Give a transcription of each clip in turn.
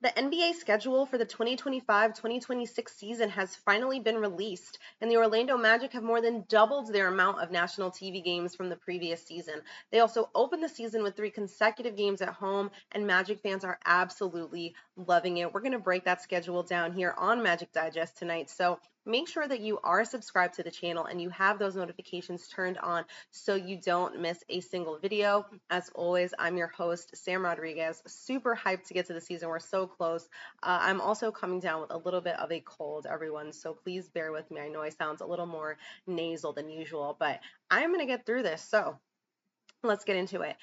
The NBA schedule for the 2025-2026 season has finally been released, and the Orlando Magic have more than doubled their amount of national TV games from the previous season. They also opened the season with 3 consecutive games at home, and Magic fans are absolutely loving it. We're going to break that schedule down here on Magic Digest tonight, so make sure that you are subscribed to the channel and you have those notifications turned on so you don't miss a single video. As always, I'm your host, Sam Rodriguez. Super hyped to get to the season. We're so close. I'm also coming down with a little bit of a cold, everyone, so please bear with me. I know I sound a little more nasal than usual, but I'm going to get through this. So let's get into it.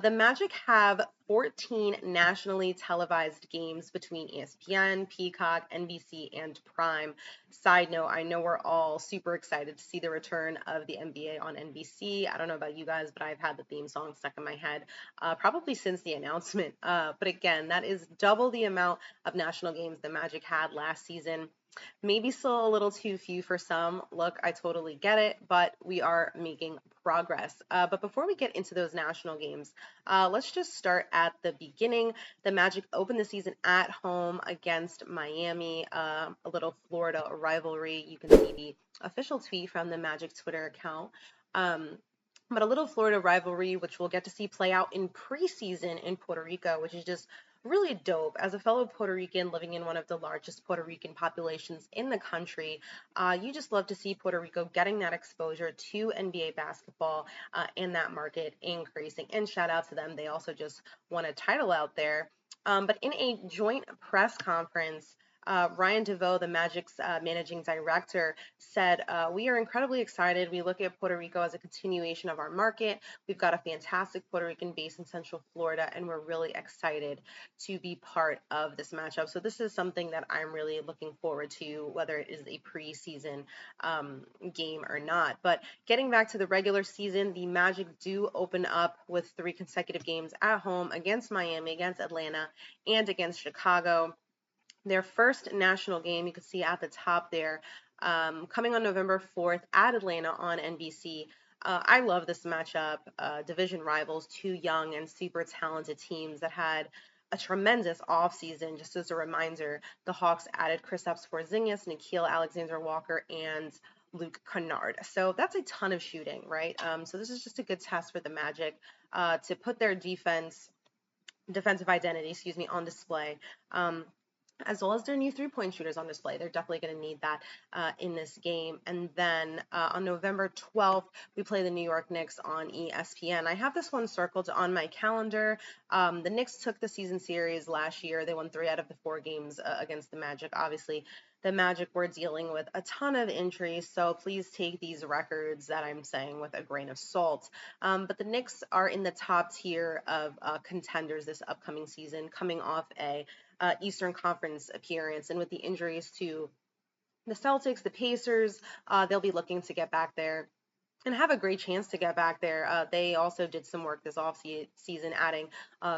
The Magic have 14 nationally televised games between ESPN, Peacock, NBC, and Prime. Side note, I know we're all super excited to see the return of the NBA on NBC. I don't know about you guys, but I've had the theme song stuck in my head probably since the announcement. But again, that is double the amount of national games the Magic had last season. Maybe still a little too few for some. Look, I totally get it, but we are making progress. But before we get into those national games, let's just start at the beginning. The Magic opened the season at home against Miami, a little Florida rivalry. You can see the official tweet from the Magic Twitter account. But a little Florida rivalry, which we'll get to see play out in preseason in Puerto Rico, which is just really dope. As a fellow Puerto Rican living in one of the largest Puerto Rican populations in the country, you just love to see Puerto Rico getting that exposure to NBA basketball and that market increasing. And shout out to them. They also just won a title out there. But in a joint press conference, Ryan DeVoe, the Magic's managing director, said, "We are incredibly excited. We look at Puerto Rico as a continuation of our market. We've got a fantastic Puerto Rican base in Central Florida, and we're really excited to be part of this matchup." So this is something that I'm really looking forward to, whether it is a preseason game or not. But getting back to the regular season, the Magic do open up with 3 consecutive games at home against Miami, against Atlanta, and against Chicago. Their first national game, you can see at the top there, coming on November 4th at Atlanta on NBC. I love this matchup. Division rivals, 2 young and super talented teams that had a tremendous offseason. Just as a reminder, the Hawks added Kristaps Porzingis, Nickeil Alexander-Walker, and Luke Kennard. So that's a ton of shooting, right? So this is just a good test for the Magic to put their defensive identity, on display. As well as their new three-point shooters on display. They're definitely going to need that in this game. And then on November 12th, we play the New York Knicks on ESPN. I have this one circled on my calendar. The Knicks took the season series last year. They won 3 out of the 4 games against the Magic. Obviously, the Magic were dealing with a ton of injuries, so please take these records that I'm saying with a grain of salt. But the Knicks are in the top tier of contenders this upcoming season, coming off a Eastern Conference appearance, and with the injuries to the Celtics, the Pacers, they'll be looking to get back there and have a great chance to get back there. They also did some work this off season, adding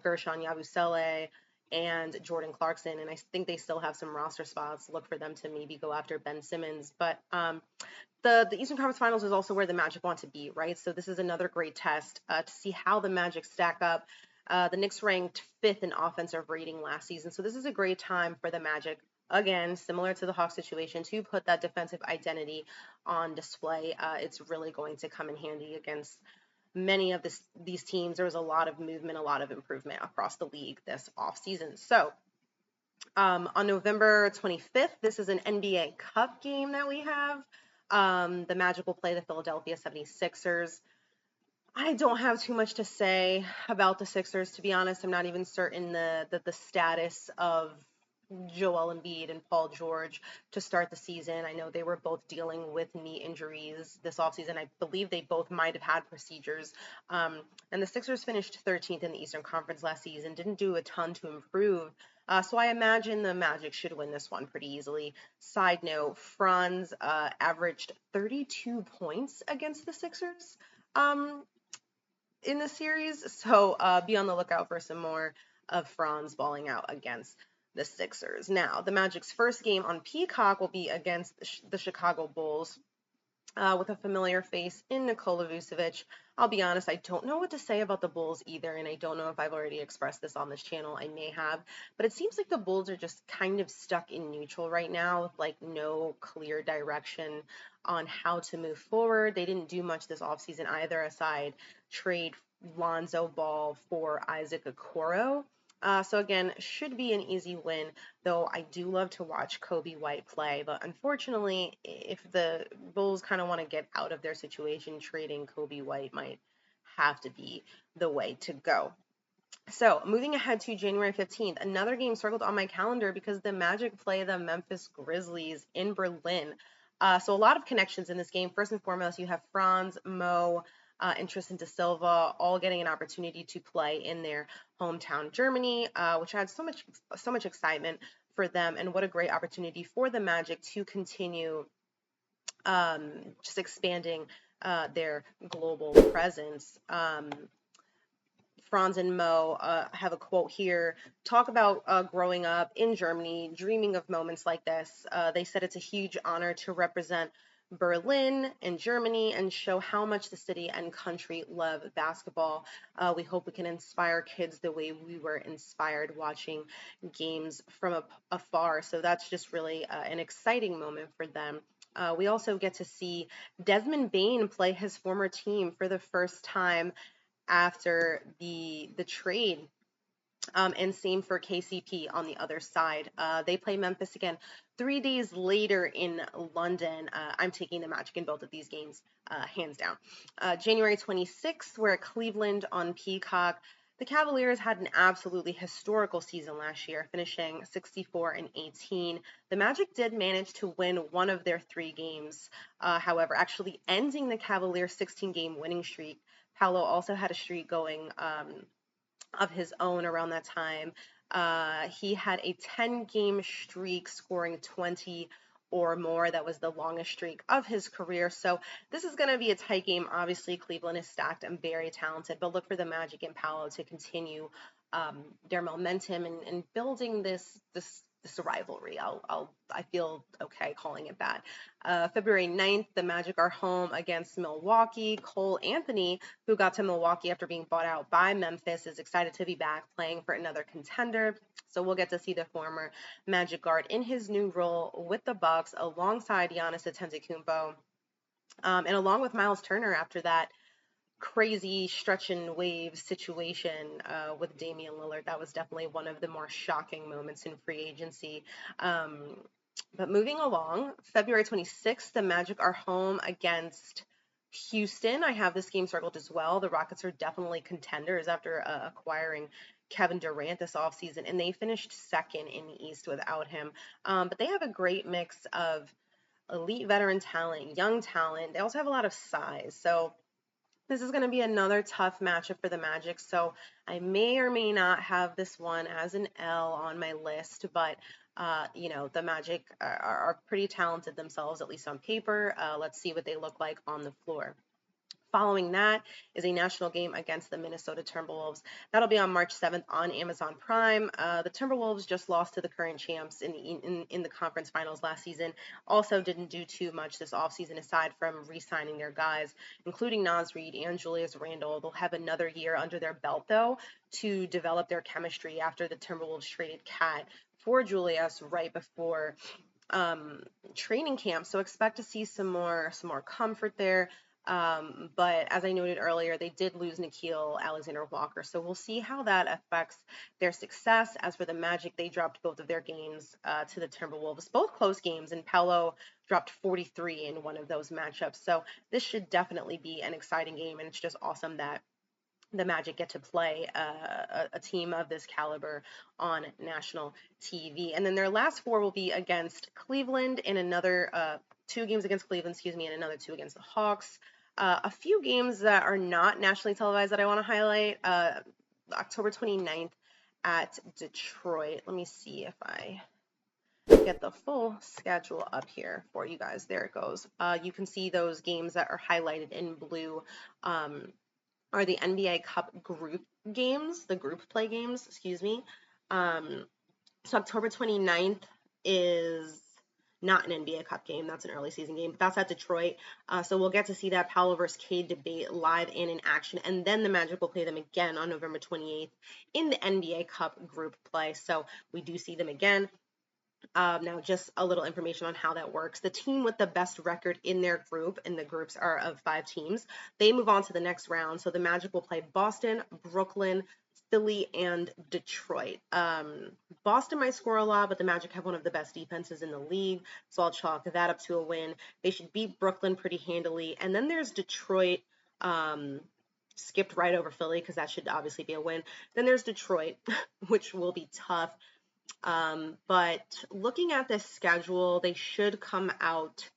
Gershon Yabusele and Jordan Clarkson, and I think they still have some roster spots. Look for them to maybe go after Ben Simmons, but the Eastern Conference Finals is also where the Magic want to be, right? So this is another great test to see how the Magic stack up. The Knicks ranked 5th in offensive rating last season, so this is a great time for the Magic, again, similar to the Hawks situation, to put that defensive identity on display. It's really going to come in handy against many of these teams. There was a lot of movement, a lot of improvement across the league this offseason. So on November 25th, this is an NBA Cup game that we have. The Magic will play the Philadelphia 76ers. I don't have too much to say about the Sixers, to be honest. I'm not even certain the status of Joel Embiid and Paul George to start the season. I know they were both dealing with knee injuries this offseason. I believe they both might have had procedures. And the Sixers finished 13th in the Eastern Conference last season, didn't do a ton to improve. So I imagine the Magic should win this one pretty easily. Side note, Franz averaged 32 points against the Sixers in the series, so be on the lookout for some more of Franz balling out against the Sixers. Now, the Magic's first game on Peacock will be against the Chicago Bulls. with a familiar face in Nikola Vucevic. I'll be honest, I don't know what to say about the Bulls either, and I don't know if I've already expressed this on this channel. I may have, but it seems like the Bulls are just kind of stuck in neutral right now with like no clear direction on how to move forward. They didn't do much this offseason either, aside trade Lonzo Ball for Isaac Okoro. So again, should be an easy win, though I do love to watch Kobe White play. But unfortunately, if the Bulls kind of want to get out of their situation, trading Kobe White might have to be the way to go. So moving ahead to January 15th, another game circled on my calendar because the Magic play the Memphis Grizzlies in Berlin. So a lot of connections in this game. First and foremost, you have Franz, Mo, and Tristan da Silva all getting an opportunity to play in their hometown Germany, which had so much excitement for them, and what a great opportunity for the Magic to continue just expanding their global presence. Franz and Mo have a quote here. Talk about growing up in Germany, dreaming of moments like this. They said it's a huge honor to represent Berlin and Germany and show how much the city and country love basketball. We hope we can inspire kids the way we were inspired watching games from afar. So that's just really an exciting moment for them. We also get to see Desmond Bane play his former team for the first time after the trade. And same for KCP on the other side. They play Memphis again 3 days later in London. I'm taking the Magic in both of these games, hands down. January 26th, we're at Cleveland on Peacock. The Cavaliers had an absolutely historical season last year, finishing 64-18. The Magic did manage to win one of their 3 games, however, actually ending the Cavaliers' 16-game winning streak. Paolo also had a streak going of his own around that time. He had a 10-game streak scoring 20 or more. That was the longest streak of his career. So this is going to be a tight game. Obviously, Cleveland is stacked and very talented, but look for the Magic and Paolo to continue their momentum and building this rivalry. I feel okay calling it that. February 9th, the Magic are home against Milwaukee. Cole Anthony, who got to Milwaukee after being bought out by Memphis, is excited to be back playing for another contender. So we'll get to see the former Magic guard in his new role with the Bucks alongside Giannis Antetokounmpo, and along with Miles Turner after that crazy stretch and wave situation with Damian Lillard. That was definitely one of the more shocking moments in free agency. But moving along, February 26th, the Magic are home against Houston. I have this game circled as well. The Rockets are definitely contenders after acquiring Kevin Durant this offseason, and they finished second in the East without him. But they have a great mix of elite veteran talent, young talent. They also have a lot of size. So this is going to be another tough matchup for the Magic, so I may or may not have this one as an L on my list, but the Magic are pretty talented themselves, at least on paper. Let's see what they look like on the floor. Following that is a national game against the Minnesota Timberwolves. That'll be on March 7th on Amazon Prime. The Timberwolves just lost to the current champs in the conference finals last season. Also didn't do too much this offseason aside from re-signing their guys, including Naz Reid and Julius Randle. They'll have another year under their belt, though, to develop their chemistry after the Timberwolves traded Cat for Julius right before training camp. So expect to see some more comfort there. But as I noted earlier, they did lose Nickeil Alexander-Walker, so we'll see how that affects their success. As for the Magic, they dropped both of their games to the Timberwolves, both close games, and Paolo dropped 43 in one of those matchups. So this should definitely be an exciting game, and it's just awesome that the Magic get to play a team of this caliber on national TV. And then their last 4 will be against Cleveland in another 2 games against Cleveland, and another 2 against the Hawks. A few games that are not nationally televised that I want to highlight. October 29th at Detroit. Let me see if I get the full schedule up here for you guys. There it goes. You can see those games that are highlighted in blue are the NBA Cup group games, the group play games, So October 29th is not an NBA Cup game. That's an early season game, but that's at Detroit. So we'll get to see that Paolo versus Cade debate live and in action. And then the Magic will play them again on November 28th in the NBA Cup group play. So we do see them again. Now, just a little information on how that works. The team with the best record in their group, and the groups are of 5 teams, they move on to the next round. So the Magic will play Boston, Brooklyn, Philly, and Detroit. Boston might score a lot, but the Magic have one of the best defenses in the league, so I'll chalk that up to a win. They should beat Brooklyn pretty handily. And then there's Detroit. Skipped right over Philly because that should obviously be a win. Then there's Detroit, which will be tough. But looking at this schedule, they should come out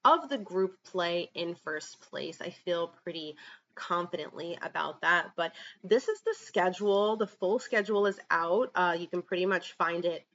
of the group play in first place. I feel pretty confidently about that. But this is the schedule. The full schedule is out. You can pretty much find it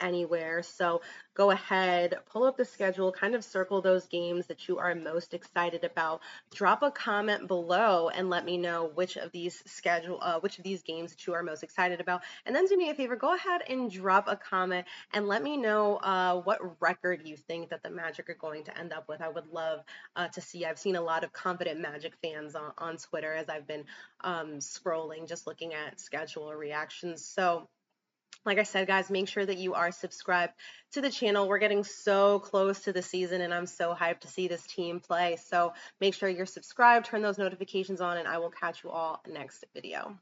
anywhere. So go ahead, pull up the schedule, kind of circle those games that you are most excited about. Drop a comment below and let me know which of these games that you are most excited about. And then do me a favor, go ahead and drop a comment and let me know what record you think that the Magic are going to end up with. I would love to see. I've seen a lot of confident Magic fans on Twitter as I've been scrolling, just looking at schedule reactions. So like I said, guys, make sure that you are subscribed to the channel. We're getting so close to the season, and I'm so hyped to see this team play. So make sure you're subscribed, turn those notifications on, and I will catch you all next video.